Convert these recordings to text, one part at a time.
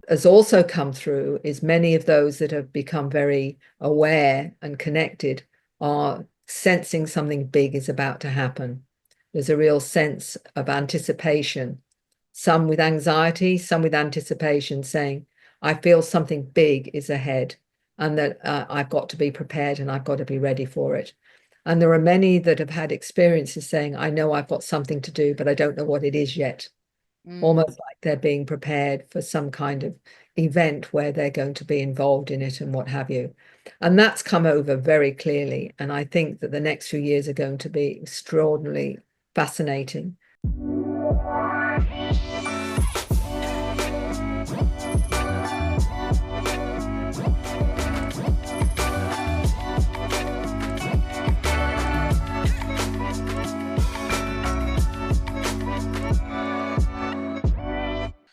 Has also come through is many of those that have become very aware and connected are sensing something big is about to happen. There's a real sense of anticipation, some with anxiety, some with anticipation, saying, I feel something big is ahead and that I've got to be prepared and I've got to be ready for it. And there are many that have had experiences saying, I know I've got something to do, but I don't know what it is yet. Almost like they're being prepared for some kind of event where they're going to be involved in it and what have you. And that's come over very clearly. And I think that the next few years are going to be extraordinarily fascinating.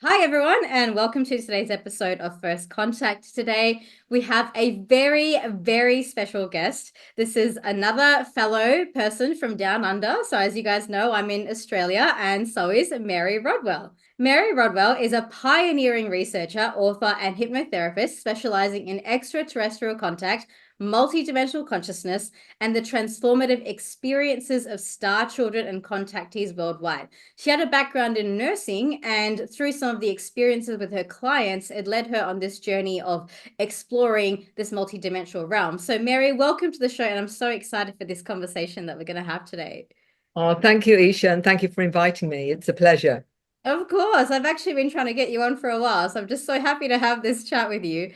Hi, everyone, and welcome to today's episode of First Contact. Today, we have a very, very special guest. This is another fellow person from down under. So as you guys know, I'm in Australia, and so is Mary Rodwell. Mary Rodwell is a pioneering researcher, author, and hypnotherapist specializing in extraterrestrial contact, multidimensional consciousness, and the transformative experiences of star children and contactees worldwide. She had a background in nursing, and through some of the experiences with her clients, it led her on this journey of exploring this multidimensional realm. So, Mary, welcome to the show, and I'm so excited for this conversation that we're going to have today. Oh, thank you, Isha, and thank you for inviting me. It's a pleasure. Of course, I've actually been trying to get you on for a while, so I'm just so happy to have this chat with you.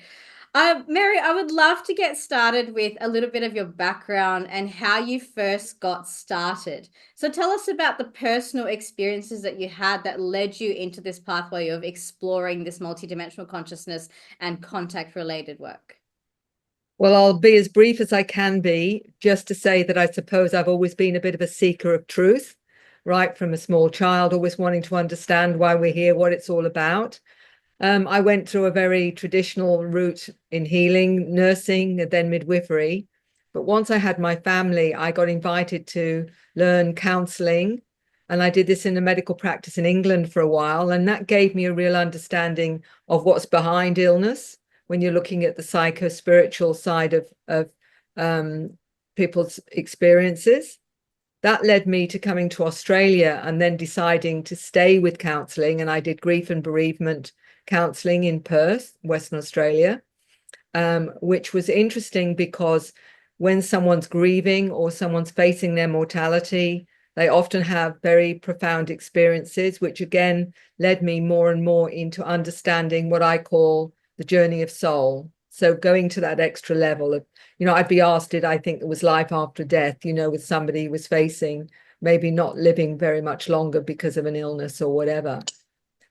Mary, I would love to get started with a little bit of your background and how you first got started. So tell us about the personal experiences that you had that led you into this pathway of exploring this multidimensional consciousness and contact related work. Well, I'll be as brief as I can be, just to say that I suppose I've always been a bit of a seeker of truth, right from a small child, always wanting to understand why we're here, what it's all about. I went through a very traditional route in healing, nursing, and then midwifery. But once I had my family, I got invited to learn counseling. And I did this in a medical practice in England for a while. And that gave me a real understanding of what's behind illness when you're looking at the psycho-spiritual side of people's experiences. That led me to coming to Australia and then deciding to stay with counseling. And I did grief and bereavement counseling in Perth, Western Australia, which was interesting because when someone's grieving or someone's facing their mortality, they often have very profound experiences, which again led me more and more into understanding what I call the journey of soul. So going to that extra level of, I'd be asked, did I think there was life after death, with somebody who was facing maybe not living very much longer because of an illness or whatever.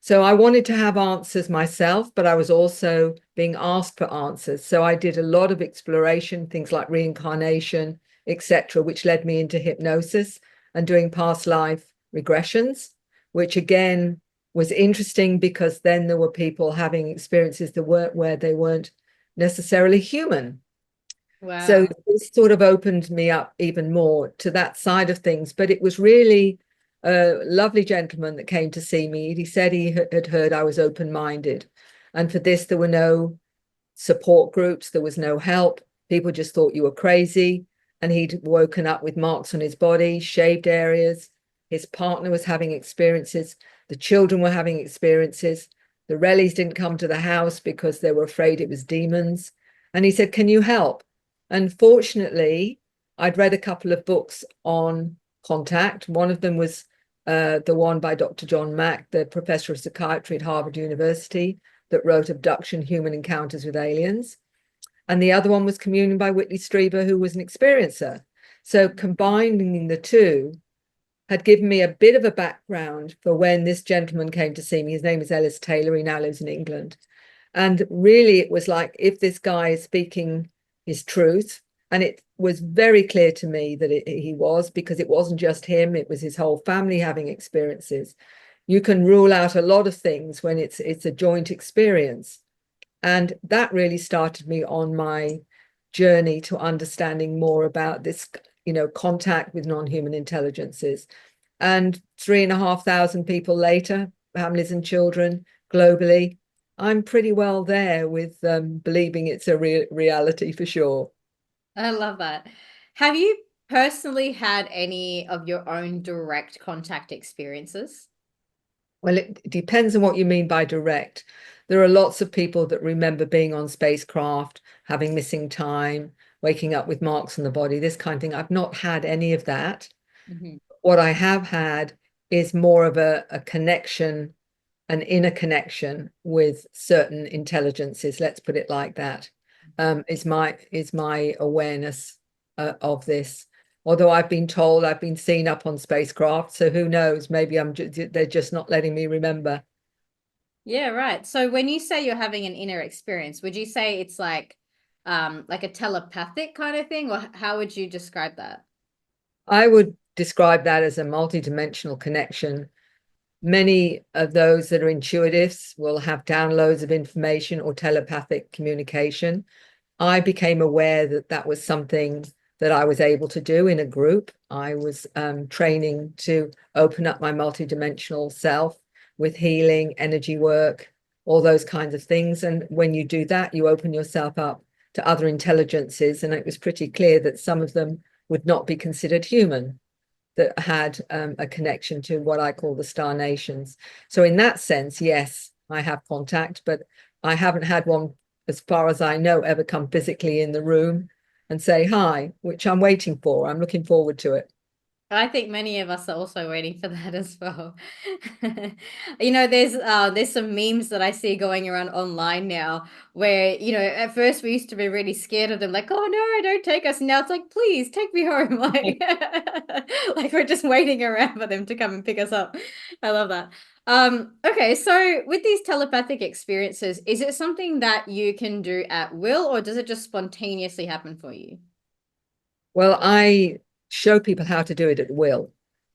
So I wanted to have answers myself, but I was also being asked for answers. So I did a lot of exploration, things like reincarnation, etc., which led me into hypnosis and doing past life regressions, which again was interesting because then there were people having experiences that weren't where they weren't necessarily human. Wow. So this sort of opened me up even more to that side of things. But it was really a lovely gentleman that came to see me. He said he had heard I was open-minded. And for this, there were no support groups. There was no help. People just thought you were crazy. And he'd woken up with marks on his body, shaved areas. His partner was having experiences. The children were having experiences. The Rellies didn't come to the house because they were afraid it was demons. And he said, can you help? And fortunately, I'd read a couple of books on contact. One of them was the one by Dr. John Mack, the professor of psychiatry at Harvard University, that wrote Abduction, Human Encounters with Aliens. And the other one was Communion by Whitley Strieber, who was an experiencer. So combining the two had given me a bit of a background for when this gentleman came to see me. His name is Ellis Taylor. He now lives in England. And really, it was like, if this guy is speaking his truth, and it was very clear to me that he was, because it wasn't just him, it was his whole family having experiences. You can rule out a lot of things when it's a joint experience. And that really started me on my journey to understanding more about this, contact with non-human intelligences. And 3,500 people later, families and children globally, I'm pretty well there with believing it's a reality for sure. I love that. Have you personally had any of your own direct contact experiences? Well, it depends on what you mean by direct. There are lots of people that remember being on spacecraft, having missing time, waking up with marks on the body, this kind of thing. I've not had any of that. Mhm. What I have had is more of a connection, an inner connection with certain intelligences, let's put it like that. Is my awareness of this. Although I've been told I've been seen up on spacecraft, so who knows? Maybe they're just not letting me remember. Yeah, right. So when you say you're having an inner experience, would you say it's like a telepathic kind of thing, or how would you describe that? I would describe that as a multidimensional connection. Many of those that are intuitives will have downloads of information or telepathic communication. I became aware that that was something that I was able to do in a group. I was training to open up my multidimensional self with healing, energy work, all those kinds of things. And when you do that, you open yourself up to other intelligences. And it was pretty clear that some of them would not be considered human, that had a connection to what I call the star nations. So in that sense, yes, I have contact, but I haven't had one, as far as I know, ever come physically in the room and say hi, which I'm waiting for. I'm looking forward to it. I think many of us are also waiting for that as well. There's some memes that I see going around online now where, at first we used to be really scared of them, like, oh no, don't take us. Now it's like, please take me home. Like, like we're just waiting around for them to come and pick us up. I love that. Okay, so with these telepathic experiences, is it something that you can do at will, or does it just spontaneously happen for you? Well, I show people how to do it at will.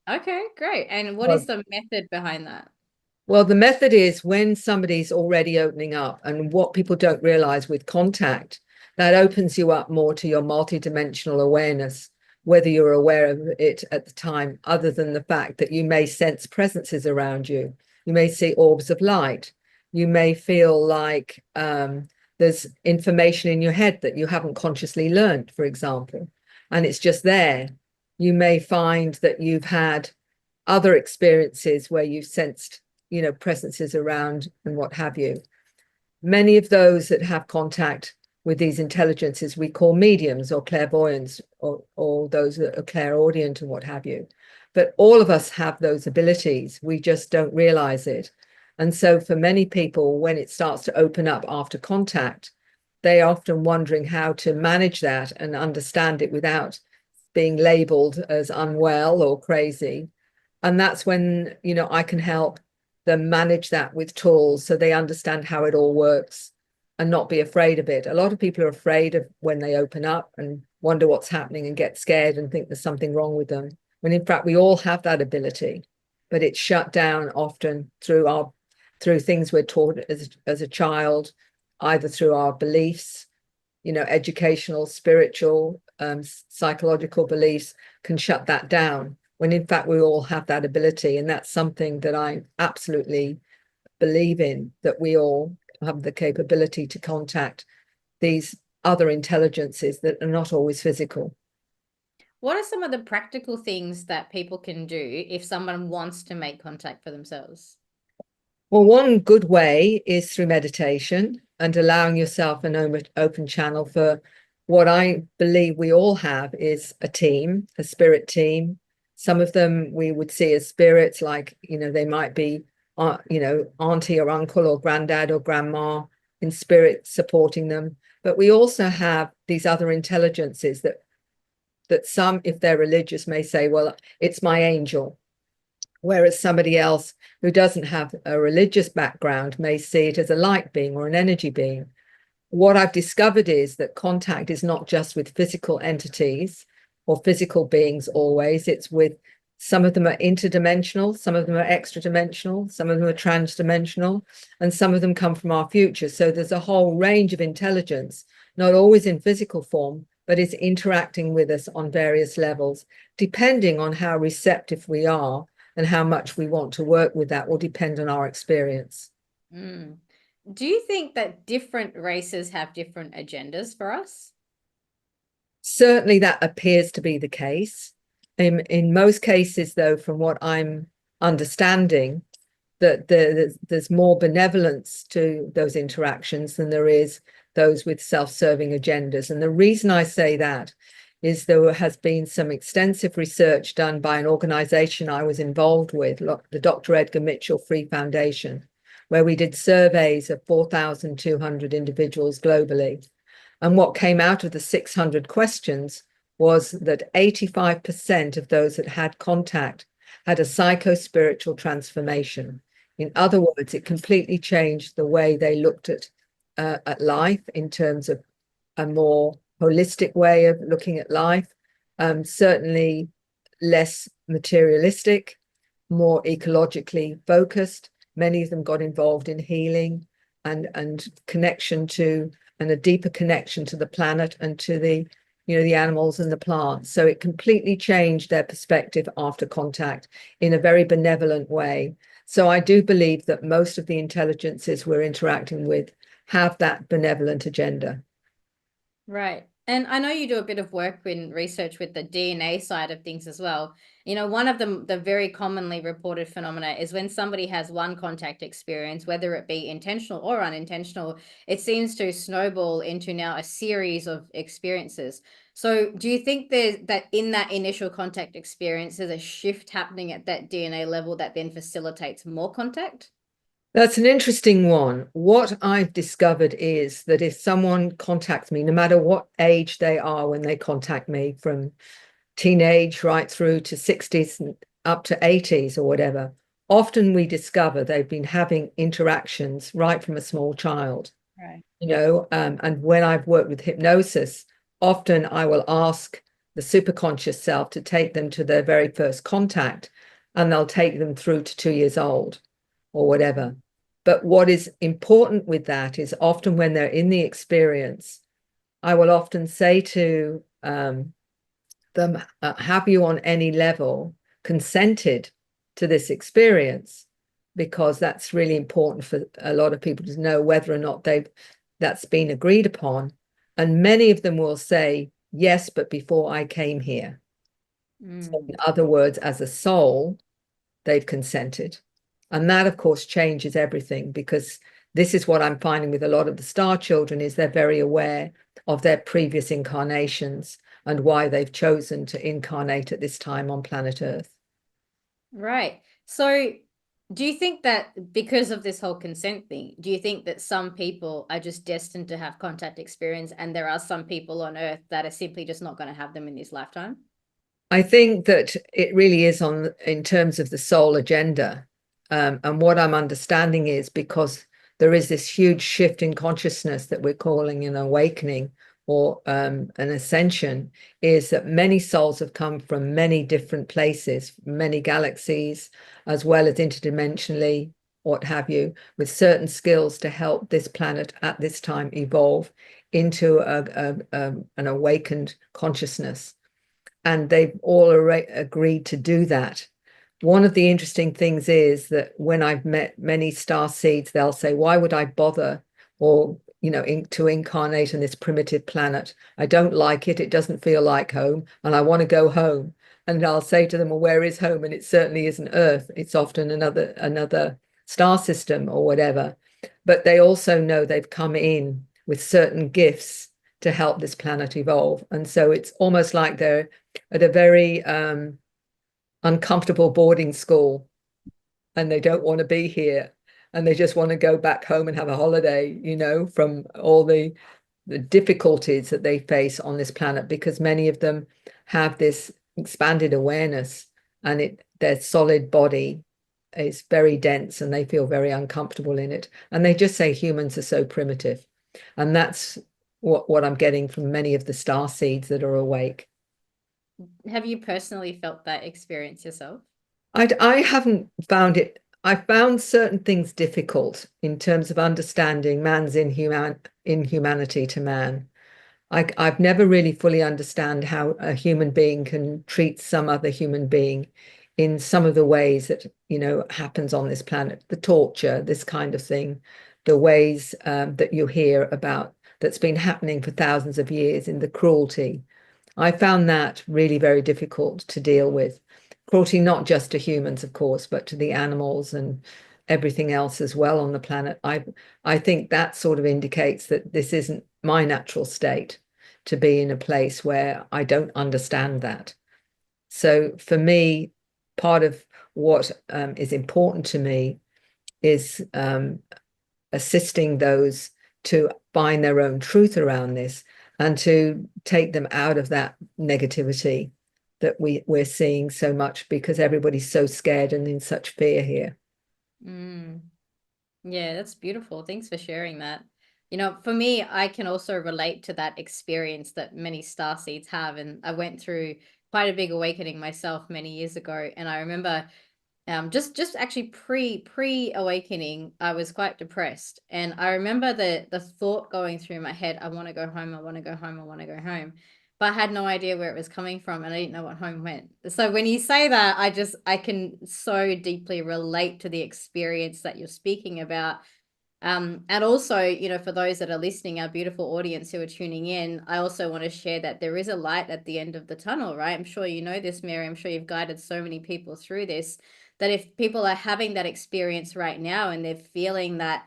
Okay, great. And what is Well, the method behind that? Well, the method is when somebody's already opening up, and what people don't realize with contact, that opens you up more to your multidimensional awareness, whether you're aware of it at the time, other than the fact that you may sense presences around you. You may see orbs of light. You may feel like there's information in your head that you haven't consciously learned, for example, and it's just there. You may find that you've had other experiences where you've sensed presences around and what have you. Many of those that have contact with these intelligences we call mediums or clairvoyants, or those that are clairaudient and what have you. But all of us have those abilities. We just don't realize it. And so for many people, when it starts to open up after contact, they're often wondering how to manage that and understand it without being labeled as unwell or crazy. And that's when, I can help them manage that with tools so they understand how it all works and not be afraid of it. A lot of people are afraid of when they open up and wonder what's happening and get scared and think there's something wrong with them. When in fact, we all have that ability, but it's shut down often through things we're taught as a child, either through our beliefs, educational, spiritual, psychological beliefs can shut that down, when in fact we all have that ability. And that's something that I absolutely believe in, that we all have the capability to contact these other intelligences that are not always physical. What are some of the practical things that people can do if someone wants to make contact for themselves? Well, one good way is through meditation and allowing yourself an open channel for what I believe we all have is a team, a spirit team. Some of them we would see as spirits, like, they might be, auntie or uncle or granddad or grandma in spirit supporting them. But we also have these other intelligences that some, if they're religious, may say, well, it's my angel. Whereas somebody else who doesn't have a religious background may see it as a light being or an energy being. What I've discovered is that contact is not just with physical entities or physical beings always. It's with, some of them are interdimensional, some of them are extra dimensional, some of them are transdimensional, and some of them come from our future. So there's a whole range of intelligence, not always in physical form, but it's interacting with us on various levels, depending on how receptive we are and how much we want to work with that will depend on our experience. Mm. Do you think that different races have different agendas for us? Certainly that appears to be the case. In most cases, though, from what I'm understanding, that there's more benevolence to those interactions than there is those with self-serving agendas. And the reason I say that is there has been some extensive research done by an organization I was involved with, the Dr. Edgar Mitchell Free Foundation, where we did surveys of 4,200 individuals globally. And what came out of the 600 questions was that 85% of those that had contact had a psycho-spiritual transformation. In other words, it completely changed the way they looked at life in terms of a more holistic way of looking at life, certainly less materialistic, more ecologically focused. Many of them got involved in healing and connection to, and a deeper connection to the planet and to the animals and the plants. So it completely changed their perspective after contact in a very benevolent way. So I do believe that most of the intelligences we're interacting with have that benevolent agenda. Right. And I know you do a bit of work in research with the DNA side of things as well. One of the very commonly reported phenomena is when somebody has one contact experience, whether it be intentional or unintentional, it seems to snowball into now a series of experiences. So do you think that in that initial contact experience, there's a shift happening at that DNA level that then facilitates more contact? That's an interesting one. What I've discovered is that if someone contacts me, no matter what age they are when they contact me, from teenage right through to 60s and up to 80s or whatever, often we discover they've been having interactions right from a small child. Right. And when I've worked with hypnosis, often I will ask the superconscious self to take them to their very first contact, and they'll take them through to 2 years old or whatever. But what is important with that is often when they're in the experience, I will often say to them, have you on any level consented to this experience? Because that's really important for a lot of people to know whether or not that's been agreed upon. And many of them will say, yes, but before I came here. So in other words, as a soul, they've consented. And that, of course, changes everything, because this is what I'm finding with a lot of the star children is they're very aware of their previous incarnations and why they've chosen to incarnate at this time on planet Earth. Right. So do you think that because of this whole consent thing, do you think that some people are just destined to have contact experience and there are some people on Earth that are simply just not going to have them in this lifetime? I think that it really is in terms of the soul agenda. And what I'm understanding is because there is this huge shift in consciousness that we're calling an awakening or an ascension, is that many souls have come from many different places, many galaxies, as well as interdimensionally, what have you, with certain skills to help this planet at this time evolve into an awakened consciousness. And they've all agreed to do that. One of the interesting things is that when I've met many star seeds, they'll say, why would I bother to incarnate on this primitive planet? I don't like it. It doesn't feel like home, and I want to go home. And I'll say to them, well, where is home? And it certainly isn't Earth. It's often another star system or whatever. But they also know they've come in with certain gifts to help this planet evolve. And so it's almost like they're at a very uncomfortable boarding school, and they don't want to be here, and they just want to go back home and have a holiday, from all the difficulties that they face on this planet, because many of them have this expanded awareness, and their solid body is very dense and they feel very uncomfortable in it, and they just say humans are so primitive. And that's what I'm getting from many of the star seeds that are awake. Have you personally felt that experience yourself? I haven't found it. I found certain things difficult in terms of understanding man's inhumanity to man. I've never really fully understand how a human being can treat some other human being in some of the ways that, happens on this planet, the torture, this kind of thing, the ways that you hear about that's been happening for thousands of years in the cruelty. I found that really very difficult to deal with. Cruelty not just to humans, of course, but to the animals and everything else as well on the planet. I think that sort of indicates that this isn't my natural state, to be in a place where I don't understand that. So for me, part of what is important to me is assisting those to find their own truth around this and to take them out of that negativity that we're seeing so much, because everybody's so scared and in such fear here. Yeah, that's beautiful. Thanks for sharing that. For me, I can also relate to that experience that many starseeds have. And I went through quite a big awakening myself many years ago. And I remember just actually pre awakening, I was quite depressed. And I remember the thought going through my head, I want to go home, I want to go home, I want to go home. But I had no idea where it was coming from, and I didn't know what home meant. So when you say that, I can so deeply relate to the experience that you're speaking about. And also, for those that are listening, our beautiful audience who are tuning in, I also want to share that there is a light at the end of the tunnel, right? I'm sure you know this, Mary. I'm sure you've guided so many people through this, that if people are having that experience right now and they're feeling that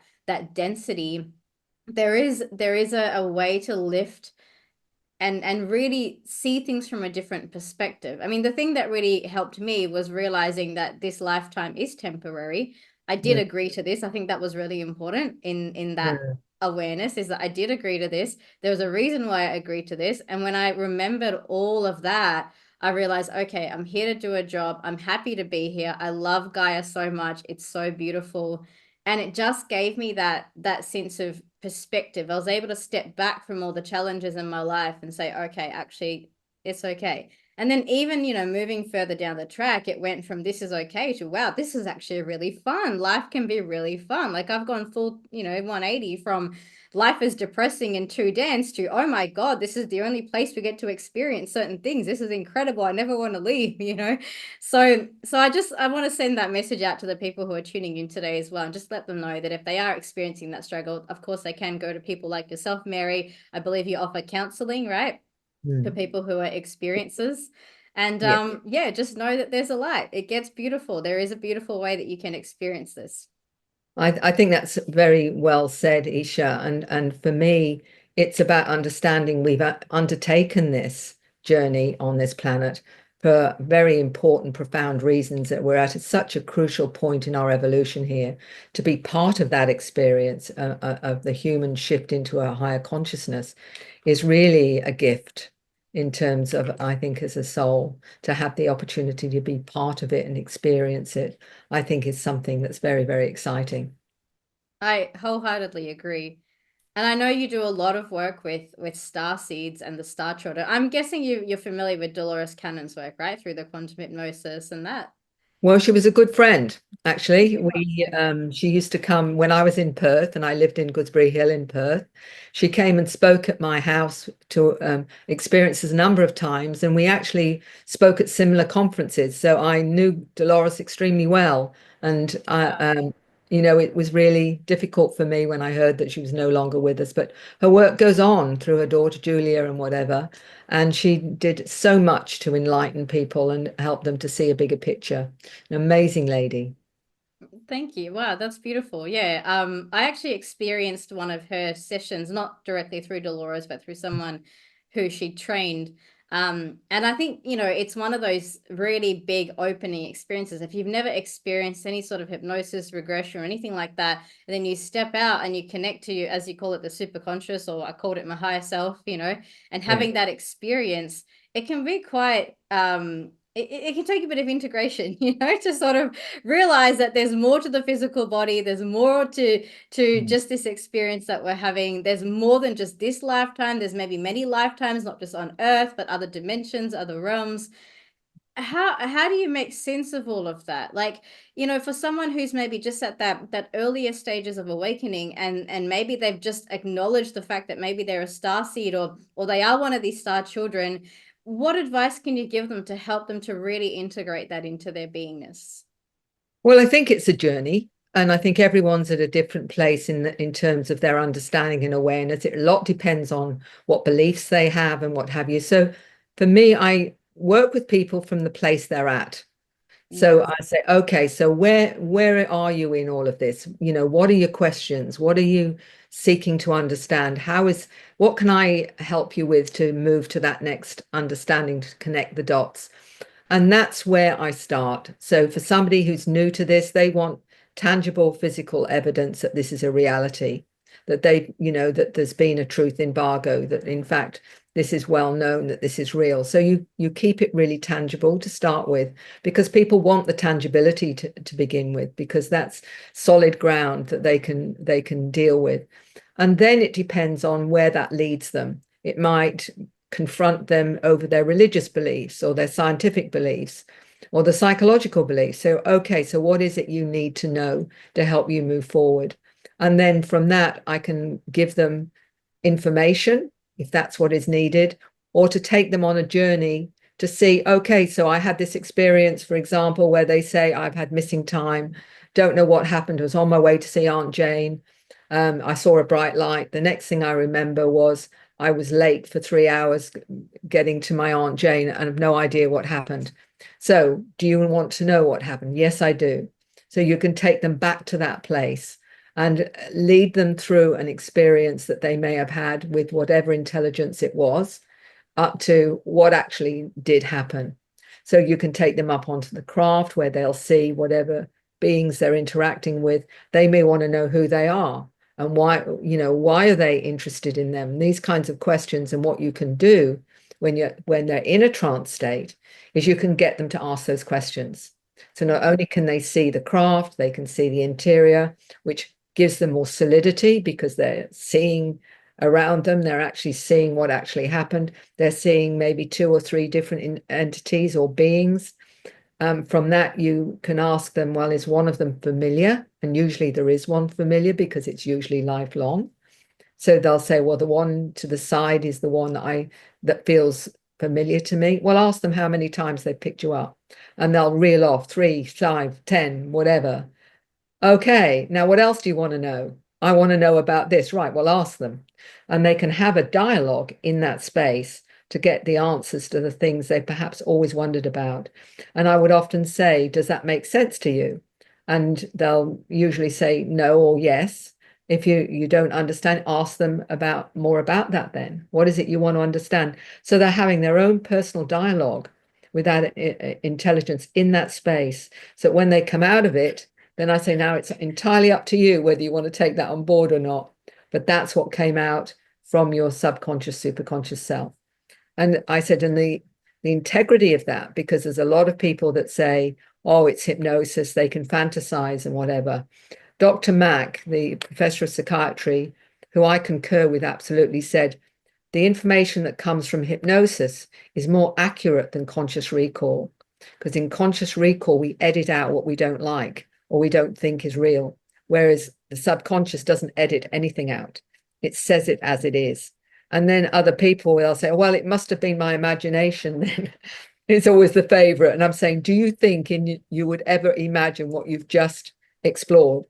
density, there is a way to lift and really see things from a different perspective. I mean, the thing that really helped me was realizing that this lifetime is temporary. I did Yeah. agree to this. I think that was really important in that Yeah. awareness, is that I did agree to this. There was a reason why I agreed to this. And when I remembered all of that, I realized, okay, I'm here to do a job. I'm happy to be here. I love Gaia so much. It's so beautiful. And it just gave me that sense of perspective. I was able to step back from all the challenges in my life and say, okay, actually, it's okay. And then even, moving further down the track, it went from this is okay to, wow, this is actually really fun. Life can be really fun. Like I've gone full, 180 from life is depressing and too dense to, oh my God, this is the only place we get to experience certain things. This is incredible. I never want to leave, So I want to send that message out to the people who are tuning in today as well, and just let them know that if they are experiencing that struggle, of course they can go to people like yourself, Mary. I believe you offer counseling, right? For people who are experiencers. And Yeah. yeah, just know that there's a light. It gets beautiful. There is a beautiful way that you can experience this. I think that's very well said, Isha. And for me, it's about understanding we've undertaken this journey on this planet for very important, profound reasons, that we're at such a crucial point in our evolution here. To be part of that experience of the human shift into a higher consciousness is really a gift in terms of, I think, as a soul, to have the opportunity to be part of it and experience it, I think is something that's very, very exciting. I wholeheartedly agree. And I know you do a lot of work with star seeds and the star children. I'm guessing you're familiar with Dolores Cannon's work, right? Through the quantum hypnosis and that. Well, she was a good friend, actually. She was. She used to come when I was in Perth, and I lived in Goodsbury Hill in Perth. She came and spoke at my house to experiences a number of times, and we actually spoke at similar conferences. So I knew Dolores extremely well, and it was really difficult for me when I heard that she was no longer with us. But her work goes on through her daughter Julia and whatever. And she did so much to enlighten people and help them to see a bigger picture. An amazing lady. Thank you. Wow, that's beautiful. Yeah. I actually experienced one of her sessions, not directly through Dolores, but through someone who she trained. And I think, it's one of those really big opening experiences. If you've never experienced any sort of hypnosis, regression, or anything like that, and then you step out and you connect to you, as you call it, the superconscious, or I called it my higher self, and Yeah. having that experience, it can be quite it can take a bit of integration, to sort of realize that there's more to the physical body. There's more to just this experience that we're having. There's more than just this lifetime. There's maybe many lifetimes, not just on Earth, but other dimensions, other realms. How do you make sense of all of that? Like, for someone who's maybe just at that earlier stages of awakening, and maybe they've just acknowledged the fact that maybe they're a star seed, or they are one of these star children. what advice can you give them to help them to really integrate that into their beingness? Well, I think it's a journey. And I think everyone's at a different place in terms of their understanding and awareness. A lot depends on what beliefs they have and what have you. So for me, I work with people from the place they're at. So Yes. I say, okay, so where are you in all of this? You know, what are your questions? What are you seeking to understand? What can I help you with to move to that next understanding, to connect the dots? And that's where I start. So for somebody who's new to this, they want tangible physical evidence that this is a reality, that that there's been a truth embargo, that in fact this is well known, that this is real. So you keep it really tangible to start with, because people want the tangibility to begin with, because that's solid ground that they can deal with. And then it depends on where that leads them. It might confront them over their religious beliefs or their scientific beliefs or the psychological beliefs. So, okay, so what is it you need to know to help you move forward? And then from that, I can give them information if that's what is needed, or to take them on a journey to see, okay, so I had this experience, for example, where they say, I've had missing time, don't know what happened, was on my way to see Aunt Jane. I saw a bright light. The next thing I remember was I was late for 3 hours getting to my Aunt Jane and have no idea what happened. So, do you want to know what happened? Yes, I do. So you can take them back to that place and lead them through an experience that they may have had with whatever intelligence it was, up to what actually did happen. So you can take them up onto the craft where they'll see whatever beings they're interacting with. They may want to know who they are and why are they interested in them? These kinds of questions. And what you can do when they're in a trance state is you can get them to ask those questions. So not only can they see the craft, they can see the interior, which gives them more solidity because they're seeing around them. They're actually seeing what actually happened. They're seeing maybe 2 or 3 different entities or beings. From that, you can ask them, well, is one of them familiar? And usually there is one familiar because it's usually lifelong. So they'll say, well, the one to the side is the one that feels familiar to me. Well, ask them how many times they picked you up, and they'll reel off 3, 5, 10, whatever. Okay, now what else do you want to know? I want to know about this. Right, well, ask them. And they can have a dialogue in that space to get the answers to the things they perhaps always wondered about. And I would often say, does that make sense to you? And they'll usually say no or yes. If you don't understand, ask them about more about that then. What is it you want to understand? So they're having their own personal dialogue with that intelligence in that space. So when they come out of it, then I say, now it's entirely up to you whether you want to take that on board or not. But that's what came out from your subconscious, superconscious self. And I said, and the integrity of that, because there's a lot of people that say, oh, it's hypnosis, they can fantasize and whatever. Dr. Mack, the professor of psychiatry, who I concur with, absolutely said, the information that comes from hypnosis is more accurate than conscious recall. Because in conscious recall, we edit out what we don't like or we don't think is real, whereas the subconscious doesn't edit anything out. It says it as it is. And then other people will say, well, it must have been my imagination then. It's always the favorite. And I'm saying, do you think you would ever imagine what you've just explored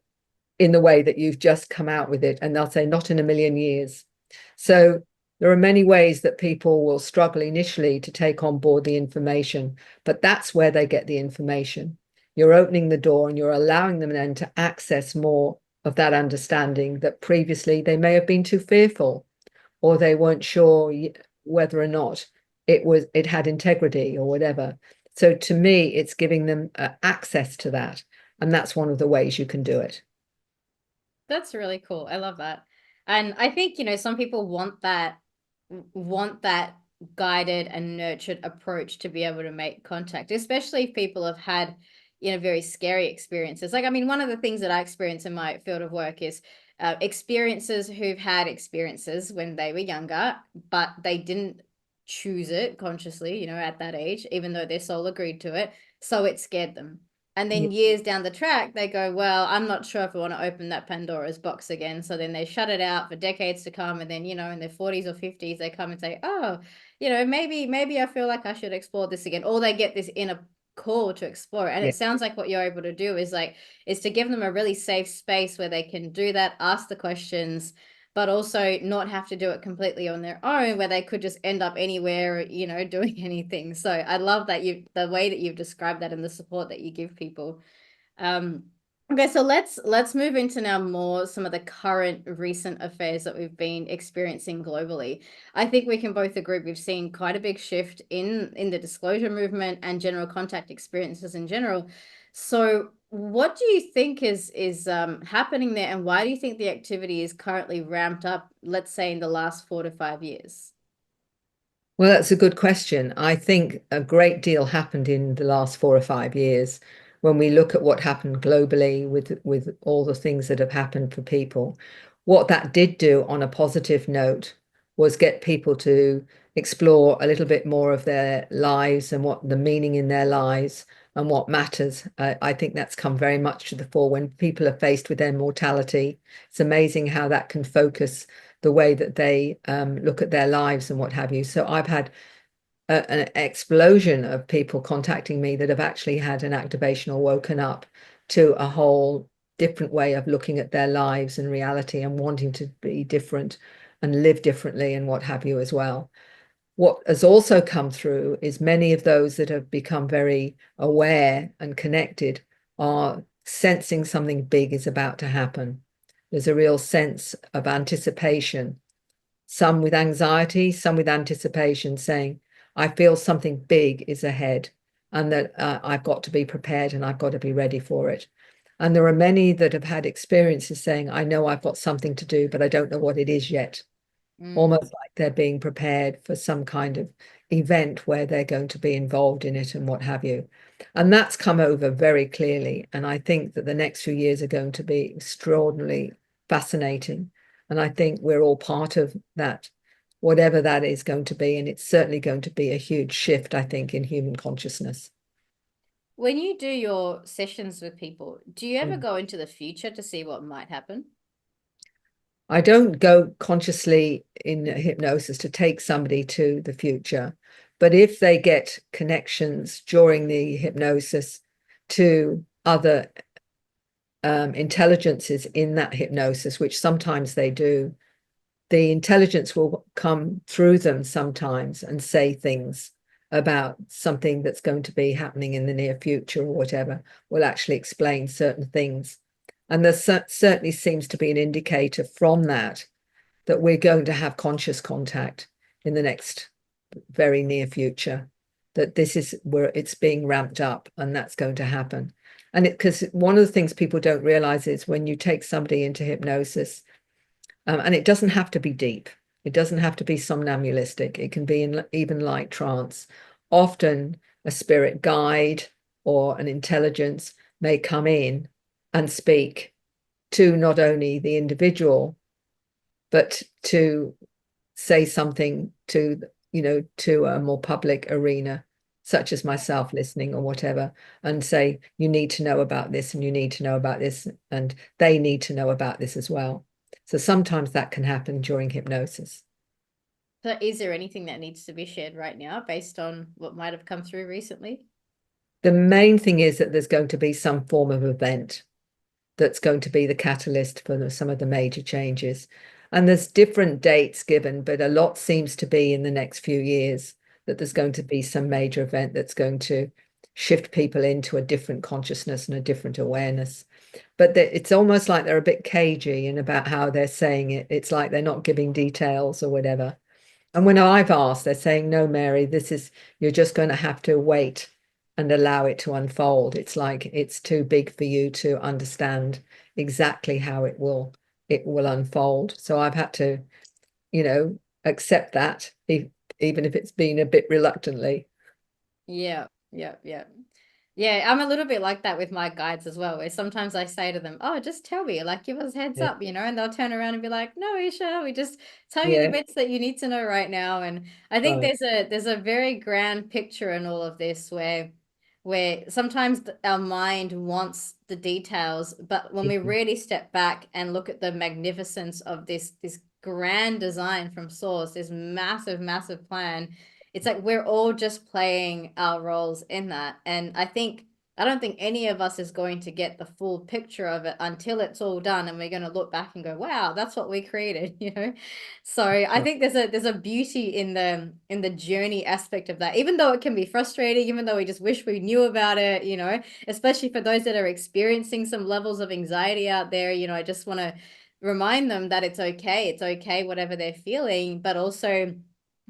in the way that you've just come out with it? And they'll say, not in a million years. So there are many ways that people will struggle initially to take on board the information, but that's where they get the information. You're opening the door and you're allowing them then to access more of that understanding that previously they may have been too fearful, or they weren't sure whether or not it had integrity or whatever. So to me, it's giving them access to that. And that's one of the ways you can do it. That's really cool. I love that. And I think, some people want that guided and nurtured approach to be able to make contact, especially if people have had, very scary experiences. Like, I mean, one of the things that I experience in my field of work is experiences who've had experiences when they were younger, but they didn't choose it consciously, at that age, even though their soul agreed to it. So it scared them. And Yeah. then years down the track, they go, well, I'm not sure if I want to open that Pandora's box again. So then they shut it out for decades to come. And then, in their 40s or 50s, they come and say, oh, maybe I feel like I should explore this again, or they get this inner call to explore it. And Yeah. it sounds like what you're able to do is to give them a really safe space where they can do that, ask the questions, but also not have to do it completely on their own, where they could just end up anywhere, doing anything. So I love that the way that you've described that and the support that you give people. um Okay, so let's move into now more some of the current recent affairs that we've been experiencing globally. I think we can both agree we've seen quite a big shift in the disclosure movement and general contact experiences in general. So what do you think is happening there, and why do you think the activity is currently ramped up, let's say in the last 4 to 5 years? Well, that's a good question. I think a great deal happened in the last 4 or 5 years when we look at what happened globally with all the things that have happened for people. What that did do on a positive note was get people to explore a little bit more of their lives and what the meaning in their lives and what matters. I think that's come very much to the fore when people are faced with their mortality. It's amazing how that can focus the way that they look at their lives and what have you. So I've had an explosion of people contacting me that have actually had an activation or woken up to a whole different way of looking at their lives and reality and wanting to be different and live differently and what have you as well. What has also come through is many of those that have become very aware and connected are sensing something big is about to happen. There's a real sense of anticipation, some with anxiety, some with anticipation, saying, I feel something big is ahead and that I've got to be prepared and I've got to be ready for it. And there are many that have had experiences saying, I know I've got something to do, but I don't know what it is yet. Almost like they're being prepared for some kind of event where they're going to be involved in it and what have you. And that's come over very clearly. And I think that the next few years are going to be extraordinarily fascinating. And I think we're all part of that, whatever that is going to be. And it's certainly going to be a huge shift, I think, in human consciousness. When you do your sessions with people, do you ever Mm. go into the future to see what might happen? I don't go consciously in hypnosis to take somebody to the future, but if they get connections during the hypnosis to other intelligences in that hypnosis, which sometimes they do, the intelligence will come through them sometimes and say things about something that's going to be happening in the near future or whatever, will actually explain certain things. And there certainly seems to be an indicator from that that we're going to have conscious contact in the next very near future, that this is where it's being ramped up and that's going to happen. And because one of the things people don't realize is when you take somebody into hypnosis, and it doesn't have to be deep, it doesn't have to be somnambulistic, it can be in even light trance. Often a spirit guide or an intelligence may come in and speak to not only the individual, but to say something to a more public arena, such as myself listening or whatever, and say, you need to know about this and you need to know about this, and they need to know about this as well. So sometimes that can happen during hypnosis. So is there anything that needs to be shared right now based on what might have come through recently? The main thing is that there's going to be some form of event that's going to be the catalyst for some of the major changes. And there's different dates given, but a lot seems to be in the next few years that there's going to be some major event that's going to shift people into a different consciousness and a different awareness. But it's almost like they're a bit cagey in about how they're saying it. It's like they're not giving details or whatever. And when I've asked, they're saying, no, Mary, you're just going to have to wait and allow it to unfold. It's like it's too big for you to understand exactly how it will unfold. So I've had to, accept that, even if it's been a bit reluctantly. Yeah, yeah, yeah. Yeah, I'm a little bit like that with my guides as well, where sometimes I say to them, "Oh, just tell me, like give us a heads Yeah. up," and they'll turn around and be like, "No, Isha, we just tell you the Yeah. bits that you need to know right now." And I think Right. there's a very grand picture in all of this where sometimes our mind wants the details, but when we Mhm. really step back and look at the magnificence of this grand design from source, this massive, massive plan, it's like we're all just playing our roles in that. And I don't think any of us is going to get the full picture of it until it's all done and we're going to look back and go, wow, that's what we created, you know. So I think there's a beauty in the journey aspect of that, even though it can be frustrating, even though we just wish we knew about it, you know, especially for those that are experiencing some levels of anxiety out there. You know, I just want to remind them that it's okay whatever they're feeling, but also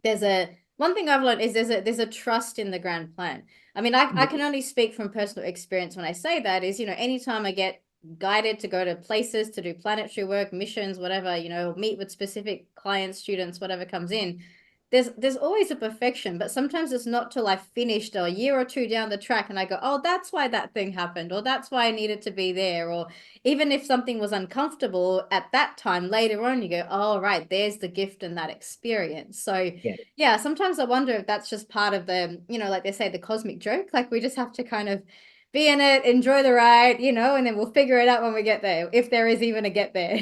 there's a one thing I've learned is there's a trust in the grand plan. I mean, I can only speak from personal experience when I say that is, you know, anytime I get guided to go to places to do planetary work, missions, whatever, you know, meet with specific clients, students, whatever comes in, there's always a perfection, but sometimes it's not till I've finished a year or two down the track and I go, oh, that's why that thing happened, or that's why I needed to be there. Or even if something was uncomfortable at that time, later on, you go, oh, right, there's the gift in that experience. So Yeah. yeah, sometimes I wonder if that's just part of the, you know, like they say, the cosmic joke. Like we just have to kind of be in it, enjoy the ride, you know, and then we'll figure it out when we get there, if there is even a get there.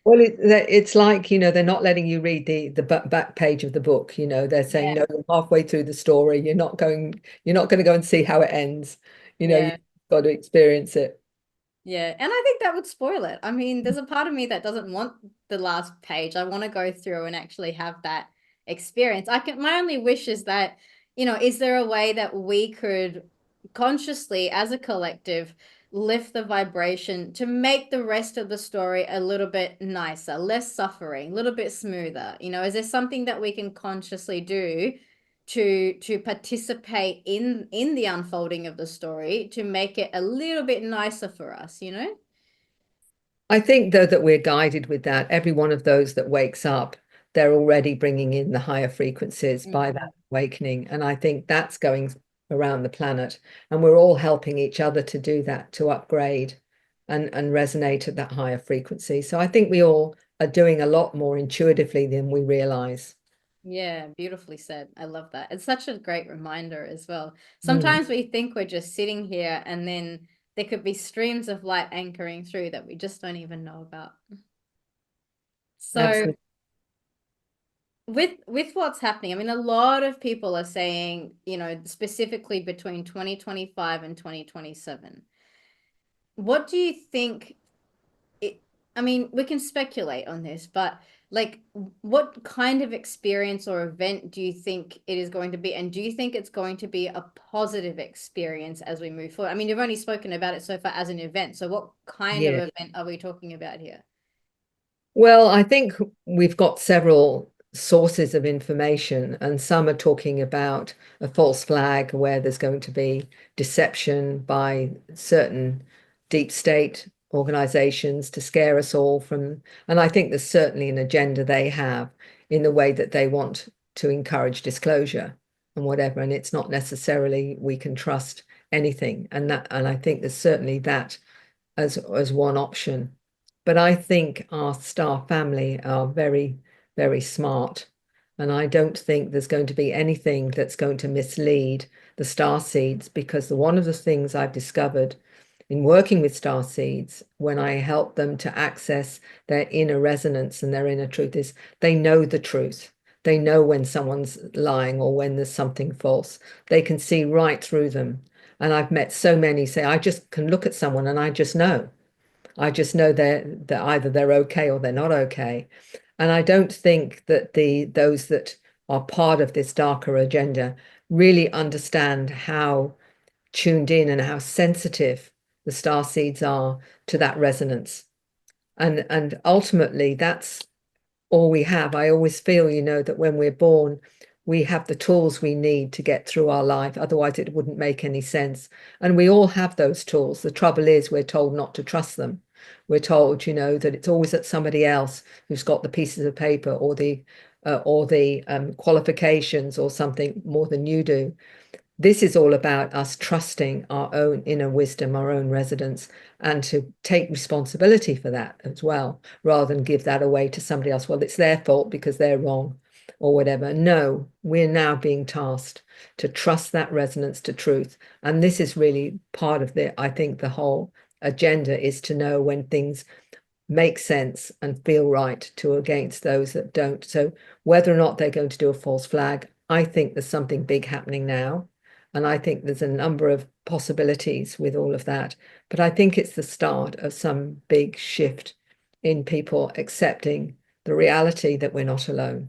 Well, it's like, you know, they're not letting you read the back page of the book. You know, they're saying, Yeah, no, you're halfway through the story. You're not going to go and see how it ends. You know, you've yeah. got to experience it. Yeah, and I think that would spoil it. I mean, there's a part of me that doesn't want the last page. I want to go through and actually have that experience. My only wish is that, you know, is there a way that we could consciously, as a collective, lift the vibration to make the rest of the story a little bit nicer, less suffering, a little bit smoother? You know, is there something that we can consciously do to participate in the unfolding of the story to make it a little bit nicer for us, you know? I think, though, that we're guided with that. Every one of those that wakes up, they're already bringing in the higher frequencies by that awakening. And I think that's going around the planet. And we're all helping each other to do that, to upgrade and resonate at that higher frequency. So I think we all are doing a lot more intuitively than we realize. Yeah, beautifully said. I love that. It's such a great reminder as well. Mm, Sometimes we think we're just sitting here and then there could be streams of light anchoring through that we just don't even know about. So absolutely. with what's happening, I mean, a lot of people are saying, you know, specifically between 2025 and 2027. What do you think it, I mean, we can speculate on this, but like, what kind of experience or event do you think it is going to be? And do you think it's going to be a positive experience as we move forward? I mean, you've only spoken about it so far as an event. So what kind of Yeah. event are we talking about here? Well, I think we've got several sources of information, and some are talking about a false flag where there's going to be deception by certain deep state organizations to scare us all from. And I think there's certainly an agenda they have in the way that they want to encourage disclosure and whatever. And it's not necessarily we can trust anything. And I think there's certainly that as one option. But I think our star family are very, very smart. And I don't think there's going to be anything that's going to mislead the star seeds, because one of the things I've discovered in working with star seeds, when I help them to access their inner resonance and their inner truth, is they know the truth. They know when someone's lying or when there's something false. They can see right through them. And I've met so many say, I just can look at someone and I just know. I just know that either they're okay or they're not okay. And I don't think that those that are part of this darker agenda really understand how tuned in and how sensitive the star seeds are to that resonance. And ultimately that's all we have. I always feel, you know, that when we're born, we have the tools we need to get through our life. Otherwise, it wouldn't make any sense. And we all have those tools. The trouble is, we're told not to trust them. We're told, you know, that it's always at somebody else who's got the pieces of paper or the qualifications or something more than you do. This is all about us trusting our own inner wisdom, our own resonance, and to take responsibility for that as well, rather than give that away to somebody else. Well, it's their fault because they're wrong or whatever. No, we're now being tasked to trust that resonance to truth. And this is really part of I think the whole agenda is to know when things make sense and feel right to against those that don't. So whether or not they're going to do a false flag, I think there's something big happening now. And I think there's a number of possibilities with all of that. But I think it's the start of some big shift in people accepting the reality that we're not alone.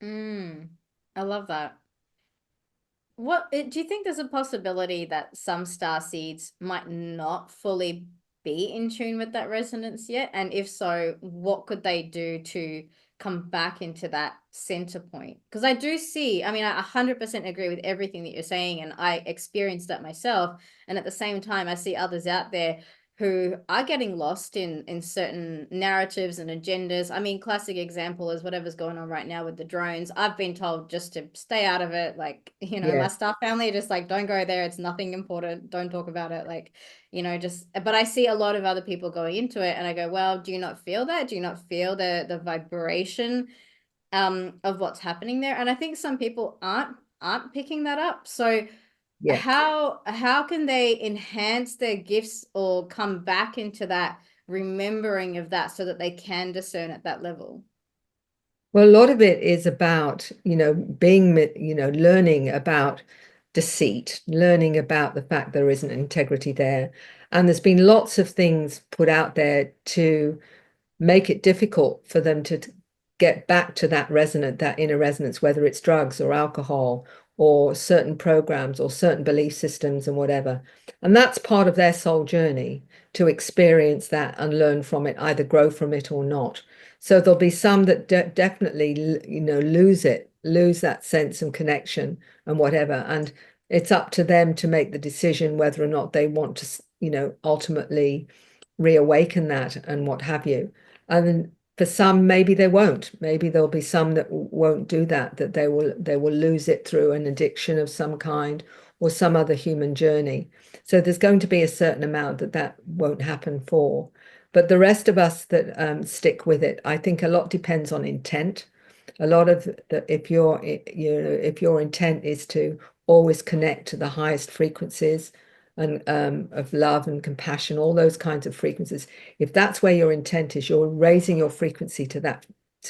I love that. Do you think there's a possibility that some star seeds might not fully be in tune with that resonance yet? And if so, what could they do to come back into that center point? Because I do see, I mean, I 100% agree with everything that you're saying, and I experienced that myself. And at the same time, I see others out there who are getting lost in certain narratives and agendas. I mean, classic example is whatever's going on right now with the drones. I've been told just to stay out of it. Like, my Yeah, staff family are just like, don't go there. It's nothing important. Don't talk about it. Like, but I see a lot of other people going into it, and I go, well, do you not feel that? Do you not feel the vibration of what's happening there? And I think some people aren't picking that up. So yeah. how can they enhance their gifts or come back into that remembering of that so that they can discern at that level? Well, a lot of it is about, being, learning about deceit, learning about the fact there isn't integrity there. And there's been lots of things put out there to make it difficult for them to get back to that inner resonance, whether it's drugs or alcohol or certain programs or certain belief systems and whatever. And that's part of their soul journey, to experience that and learn from it, either grow from it or not. So there'll be some that definitely, lose that sense and connection and whatever. And it's up to them to make the decision whether or not they want to, ultimately reawaken that and what have you. And for some, maybe they won't. Maybe there'll be some that won't do that, that they will lose it through an addiction of some kind or some other human journey. So there's going to be a certain amount that won't happen for. But the rest of us that stick with it, I think a lot depends on intent. A lot of if your intent is to always connect to the highest frequencies and of love and compassion, all those kinds of frequencies. If that's where your intent is, you're raising your frequency to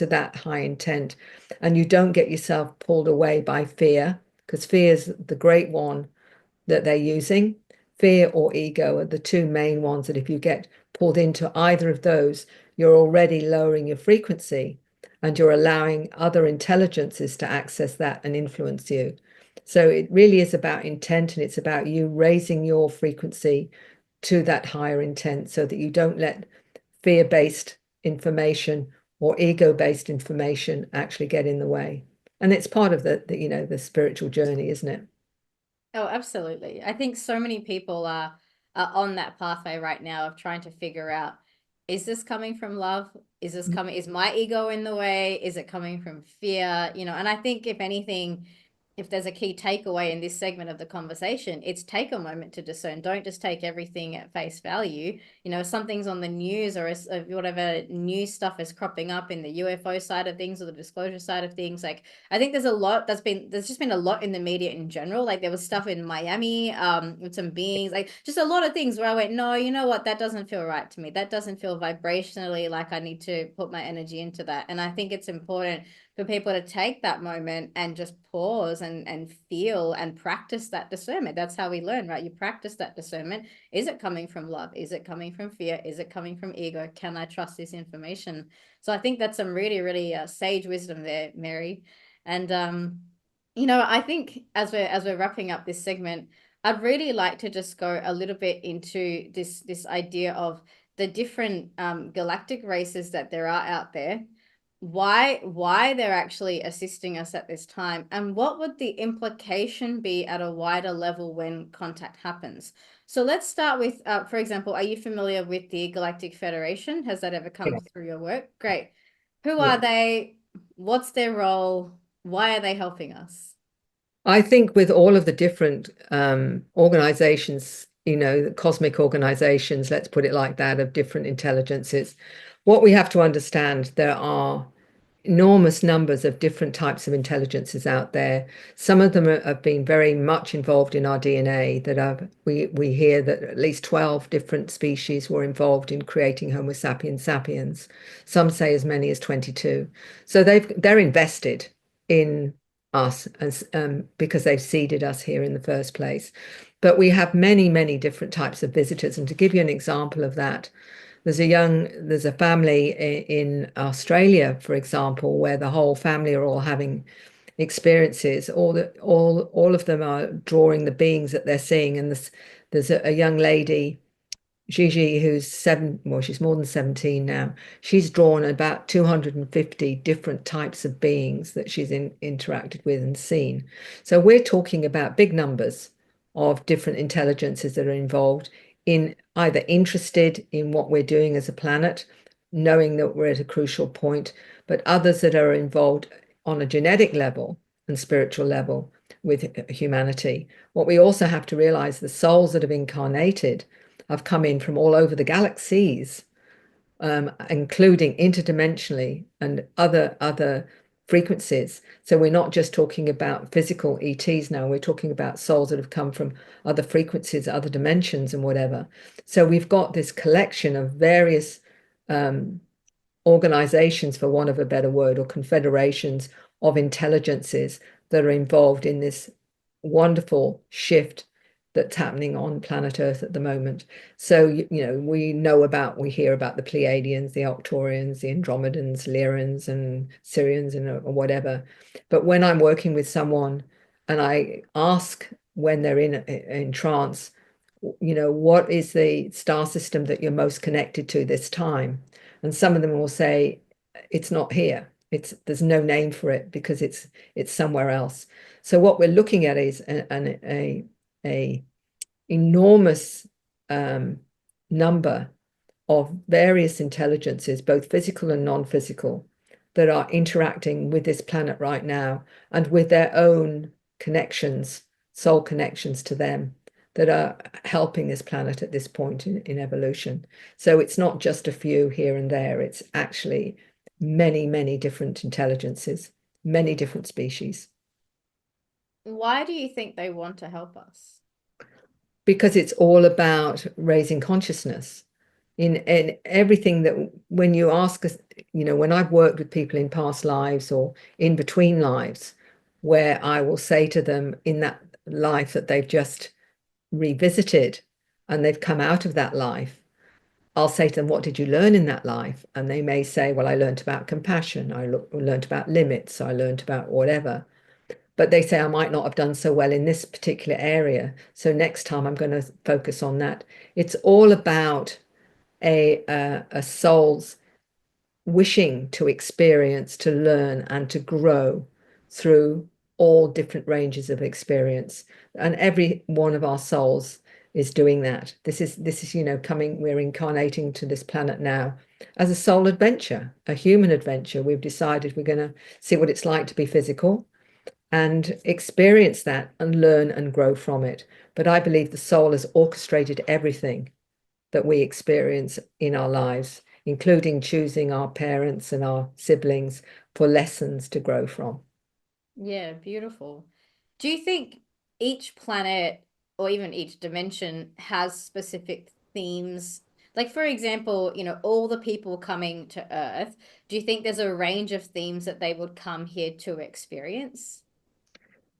that high intent, and you don't get yourself pulled away by fear, because fear is the great one that they're using. Fear or ego are the two main ones that if you get pulled into either of those, you're already lowering your frequency and you're allowing other intelligences to access that and influence you. So it really is about intent, and it's about you raising your frequency to that higher intent so that you don't let fear-based information or ego-based information actually get in the way. And it's part of the spiritual journey, isn't it? Oh, absolutely. I think so many people are on that pathway right now of trying to figure out, is this coming from love? Is my ego in the way? Is it coming from fear? And I think if anything, if there's a key takeaway in this segment of the conversation, it's take a moment to discern. Don't just take everything at face value. If something's on the news or whatever new stuff is cropping up in the UFO side of things or the disclosure side of things, like I think there's just been a lot in the media in general. Like there was stuff in Miami with some beings, like just a lot of things where I went, no, you know what, that doesn't feel right to me. That doesn't feel vibrationally like I need to put my energy into that. And I think it's important for people to take that moment and just pause and feel and practice that discernment. That's how we learn, right? You practice that discernment. Is it coming from love? Is it coming from fear? Is it coming from ego? Can I trust this information? So I think that's some really, really sage wisdom there, Mary. And I think as we're wrapping up this segment, I'd really like to just go a little bit into this idea of the different galactic races that there are out there, why they're actually assisting us at this time, and what would the implication be at a wider level when contact happens. So let's start with, for example, are you familiar with the Galactic Federation? Has that ever come Yeah. through your work? Great. Who Yeah. are they? What's their role? Why are they helping us? I think with all of the different organizations, the cosmic organizations, let's put it like that, of different intelligences, what we have to understand, there are enormous numbers of different types of intelligences out there. Some of them have been very much involved in our DNA. We hear that at least 12 different species were involved in creating Homo sapiens sapiens. Some say as many as 22. So they're invested in us, as because they've seeded us here in the first place. But we have many, many different types of visitors. And to give you an example of that, there's a family in Australia, for example, where the whole family are all having experiences. All of them are drawing the beings that they're seeing. And there's a young lady, Gigi, who's well, she's more than 17 now. She's drawn about 250 different types of beings that she's interacted with and seen. So we're talking about big numbers of different intelligences that are involved in either interested in what we're doing as a planet, knowing that we're at a crucial point, but others that are involved on a genetic level and spiritual level with humanity. What we also have to realize, the souls that have incarnated have come in from all over the galaxies, including interdimensionally and other frequencies. So we're not just talking about physical ETs now, we're talking about souls that have come from other frequencies, other dimensions and whatever. So we've got this collection of various organizations, for want of a better word, or confederations of intelligences that are involved in this wonderful shift that's happening on planet Earth at the moment. So, we hear about the Pleiadians, the Arcturians, the Andromedans, Lyrians, and Syrians, and or whatever. But when I'm working with someone and I ask when they're in trance, what is the star system that you're most connected to this time? And some of them will say, it's not here. There's no name for it because it's somewhere else. So what we're looking at is a enormous number of various intelligences, both physical and non-physical, that are interacting with this planet right now and with their own connections, soul connections to them, that are helping this planet at this point in evolution. So it's not just a few here and there, it's actually many, many different intelligences, many different species. Why do you think they want to help us? Because it's all about raising consciousness in everything. That when you ask us, when I've worked with people in past lives or in between lives, where I will say to them in that life that they've just revisited and they've come out of that life, I'll say to them, what did you learn in that life? And they may say, well, I learned about compassion, I learned about limits, I learned about whatever. But they say, I might not have done so well in this particular area, so next time I'm going to focus on that. It's all about a soul's wishing to experience, to learn, and to grow through all different ranges of experience. And every one of our souls is doing that. This is we're incarnating to this planet now as a soul adventure, a human adventure. We've decided we're going to see what it's like to be physical and experience that and learn and grow from it. But I believe the soul has orchestrated everything that we experience in our lives, including choosing our parents and our siblings for lessons to grow from. Yeah, beautiful. Do you think each planet or even each dimension has specific themes? Like, for example, all the people coming to Earth, do you think there's a range of themes that they would come here to experience?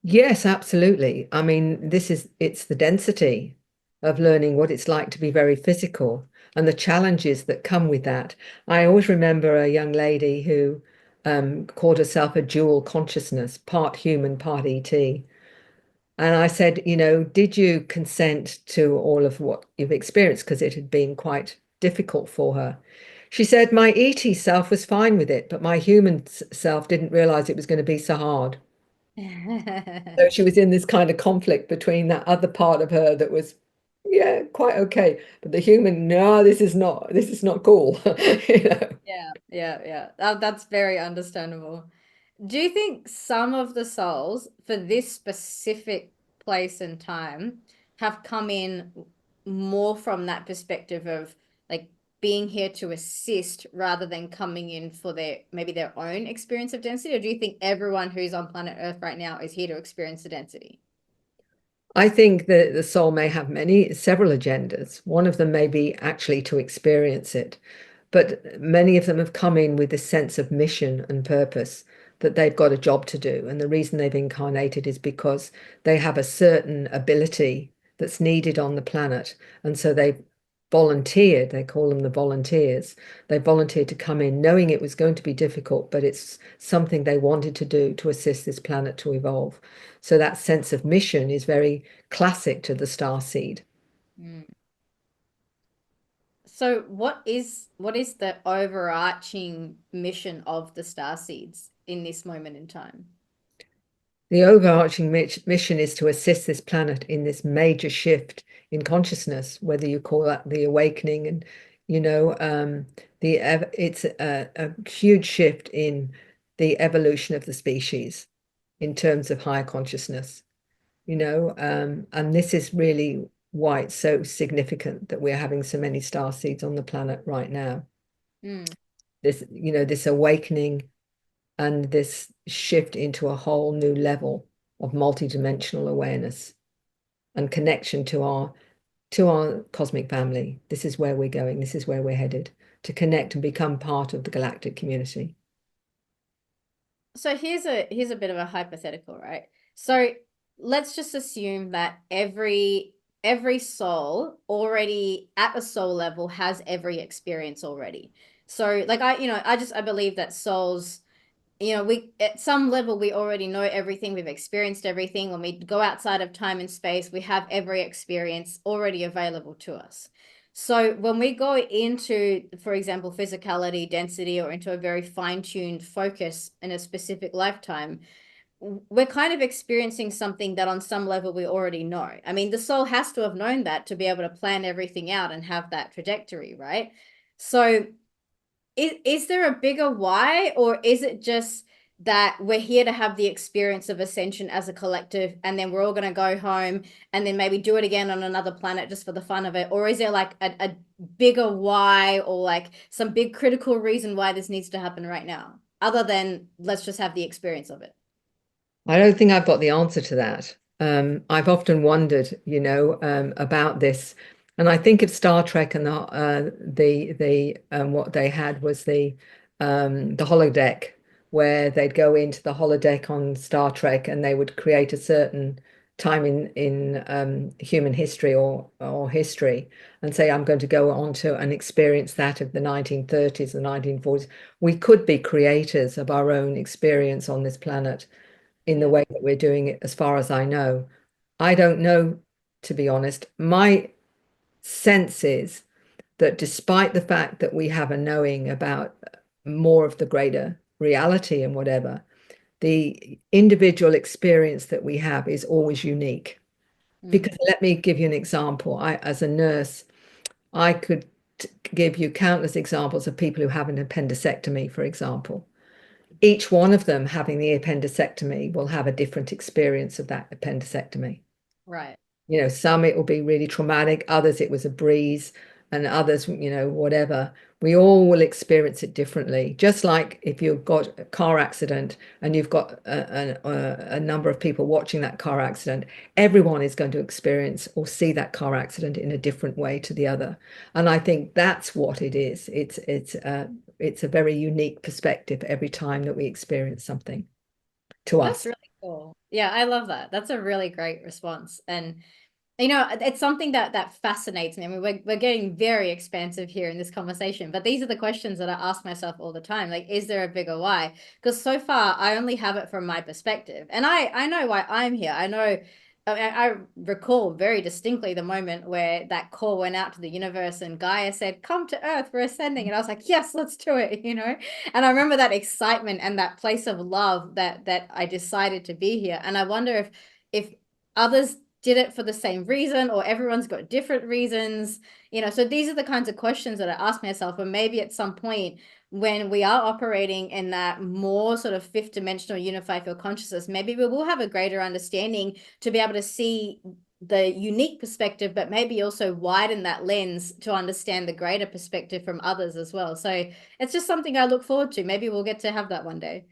Yes, absolutely. I mean, it's the density of learning what it's like to be very physical and the challenges that come with that. I always remember a young lady who called herself a dual consciousness, part human, part ET. And I said, did you consent to all of what you've experienced? Because it had been quite difficult for her. She said, my ET self was fine with it, but my human self didn't realize it was going to be so hard. So she was in this kind of conflict between that other part of her that was, yeah, quite okay, but the human, no, this is not cool. Yeah. That's very understandable. Do you think some of the souls for this specific place and time have come in more from that perspective of like being here to assist rather than coming in for maybe their own experience of density? Or do you think everyone who's on planet Earth right now is here to experience the density? I think that the soul may have several agendas. One of them may be actually to experience it, but many of them have come in with this sense of mission and purpose that they've got a job to do. And the reason they've incarnated is because they have a certain ability that's needed on the planet. And so they've volunteered, they call them the volunteers. They volunteered to come in knowing it was going to be difficult, but it's something they wanted to do to assist this planet to evolve. So that sense of mission is very classic to the star seed. Mm. So what is the overarching mission of the star seeds in this moment in time? The overarching mission is to assist this planet in this major shift in consciousness, whether you call that the awakening, and it's a huge shift in the evolution of the species in terms of higher consciousness, and this is really why it's so significant that we're having so many star seeds on the planet right now. Mm. This awakening and this shift into a whole new level of multidimensional awareness and connection to our cosmic family. This is where we're going. This is where we're headed, to connect and become part of the galactic community. So here's a bit of a hypothetical, right? So let's just assume that every soul already at a soul level has every experience already. So like I believe that souls, we at some level we already know everything, we've experienced everything. When we go outside of time and space, we have every experience already available to us. So when we go into, for example, physicality, density, or into a very fine-tuned focus in a specific lifetime, we're kind of experiencing something that on some level we already know. I mean, the soul has to have known that to be able to plan everything out and have that trajectory, right? So is there a bigger why, or is it just that we're here to have the experience of ascension as a collective, and then we're all going to go home and then maybe do it again on another planet just for the fun of it? Or is there like a bigger why, or like some big critical reason why this needs to happen right now, other than let's just have the experience of it? I don't think I've got the answer to that. I've often wondered, about this, and I think of Star Trek and the what they had was the holodeck, where they'd go into the holodeck on Star Trek and they would create a certain time in human history or history and say, I'm going to go on to and experience that of the 1930s, the 1940s. We could be creators of our own experience on this planet in the way that we're doing it, as far as I know. I don't know, to be honest. My sense is that despite the fact that we have a knowing about more of the greater reality and whatever, the individual experience that we have is always unique. Because let me give you an example. As a nurse, I could give you countless examples of people who have an appendectomy, for example. Each one of them having the appendectomy will have a different experience of that appendectomy. Right. Some it will be really traumatic, others it was a breeze, and others, whatever. We all will experience it differently. Just like if you've got a car accident and you've got a number of people watching that car accident, everyone is going to experience or see that car accident in a different way to the other. And I think that's what it is. It's a very unique perspective every time that we experience something to us. That's really cool. Yeah, I love that. That's a really great response. And it's something that fascinates me. I mean, we're getting very expansive here in this conversation, but these are the questions that I ask myself all the time. Like, is there a bigger why? Because so far I only have it from my perspective, and I know why I'm here. I recall very distinctly the moment where that call went out to the universe and Gaia said, "Come to Earth, we're ascending," and I was like, "Yes, let's do it." And I remember that excitement and that place of love that I decided to be here. And I wonder if others did it for the same reason, or everyone's got different reasons. So these are the kinds of questions that I ask myself. And maybe at some point when we are operating in that more sort of fifth dimensional unified field consciousness, maybe we will have a greater understanding to be able to see the unique perspective, but maybe also widen that lens to understand the greater perspective from others as well. So it's just something I look forward to. Maybe we'll get to have that one day.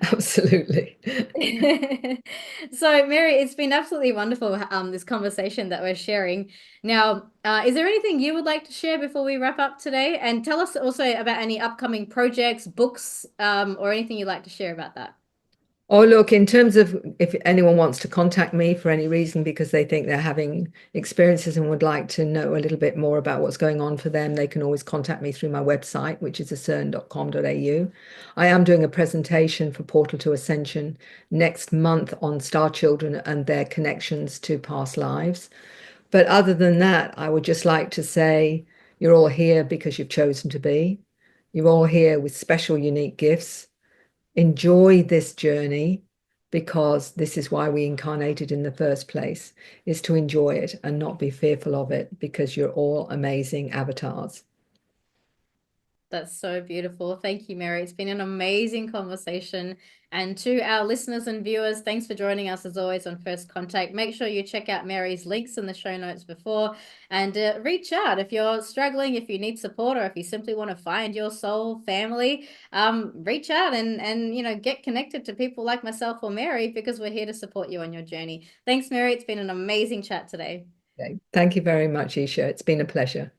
Absolutely. So, Mary, it's been absolutely wonderful, this conversation that we're sharing. Now, is there anything you would like to share before we wrap up today? And tell us also about any upcoming projects, books, or anything you'd like to share about that. Oh, look, in terms of if anyone wants to contact me for any reason because they think they're having experiences and would like to know a little bit more about what's going on for them, they can always contact me through my website, which is ascern.com.au. I am doing a presentation for Portal to Ascension next month on star children and their connections to past lives. But other than that, I would just like to say you're all here because you've chosen to be. You're all here with special, unique gifts. Enjoy this journey because this is why we incarnated in the first place, is to enjoy it and not be fearful of it because you're all amazing avatars. That's so beautiful. Thank you, Mary. It's been an amazing conversation. And to our listeners and viewers, thanks for joining us as always on First Contact. Make sure you check out Mary's links in the show notes before and reach out if you're struggling, if you need support, or if you simply want to find your soul family. Reach out and get connected to people like myself or Mary because we're here to support you on your journey. Thanks, Mary. It's been an amazing chat today. Okay. Thank you very much, Isha. It's been a pleasure.